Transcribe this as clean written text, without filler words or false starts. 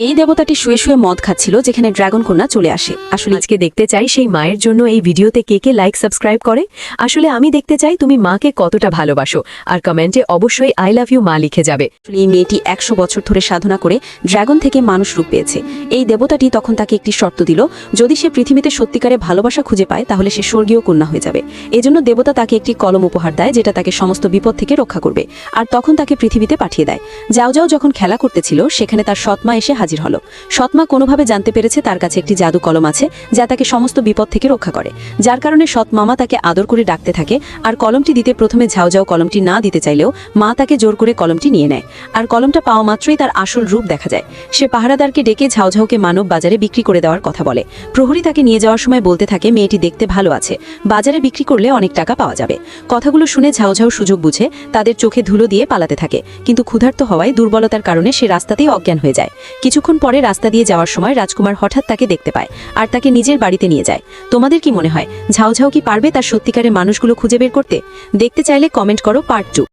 এই দেবতাটি শুয়ে শুয়ে মদ খাচ্ছিল, যেখানে ড্রাগন কন্যা চলে আসে। আসলে আজকে দেখতে চাই সেই মায়ের জন্য এই ভিডিওতে কে কে লাইক সাবস্ক্রাইব করে। আসলে আমি দেখতে চাই তুমি মাকে কতটা ভালোবাসো, আর কমেন্টে অবশ্যই আই লাভ ইউ মা লিখে যাবে। এই মেয়েটি 100 বছর ধরে সাধনা করে ড্রাগন থেকে মানুষ রূপ পেয়েছে। এই দেবতাটি তখন তাকে একটি শর্ত দিল, যদি সে পৃথিবীতে সত্যিকারে ভালোবাসা খুঁজে পায় তাহলে সে স্বর্গীয় কন্যা হয়ে যাবে। এজন্য দেবতা তাকে একটি কলম উপহার দেয়, যেটা তাকে সমস্ত বিপদ থেকে রক্ষা করবে, আর তখন তাকে পৃথিবীতে পাঠিয়ে দেয়। যাও যাও যখন খেলা করতেছিল, সেখানে তার সৎমা এসে হাজির হলো। সৎমা কোনোভাবে জানতে পেরেছে তার কাছে একটি জাদু কলম আছে, যা তাকে সমস্ত বিপদ থেকে রক্ষা করে, যার কারণে সৎ মামা তাকে আদর করে ডাকতে থাকে। আর কলমটি দিতে প্রথমে ঝাউ ঝাউ কলমটি না দিতে চাইলেও মা তাকে জোর করে কলমটি নিয়ে নেয়। আর কলমটা পাওয়া মাত্রই তার আসল রূপ দেখা যায়। সে পাহারাদারকে ডেকে ঝাউঝাউকে মানব বাজারে বিক্রি করে দেওয়ার কথা বলে। প্রহরী তাকে নিয়ে যাওয়ার সময় বলতে থাকে, মেয়েটি দেখতে ভালো আছে, বাজারে বিক্রি করলে অনেক টাকা পাওয়া যাবে। কথাগুলো শুনে ঝাউঝাউ সুযোগ বুঝে তাদের চোখে ধুলো দিয়ে পালাতে থাকে, কিন্তু ক্ষুধার্ত হওয়ায় দুর্বলতার কারণে সে রাস্তাতেই অজ্ঞান হয়ে যায়। কিছুক্ষণ পরে রাস্তা দিয়ে যাওয়ার সময় রাজকুমার হঠাৎ তাকে দেখতে পায় আর তাকে নিজের বাড়িতে নিয়ে যায়। তোমাদের কি মনে হয় ঝাউঝাউ কি পারবে তার সত্যিকারের মানুষগুলো খুঁজে বের করতে? দেখতে চাইলে কমেন্ট করো পার্ট 2।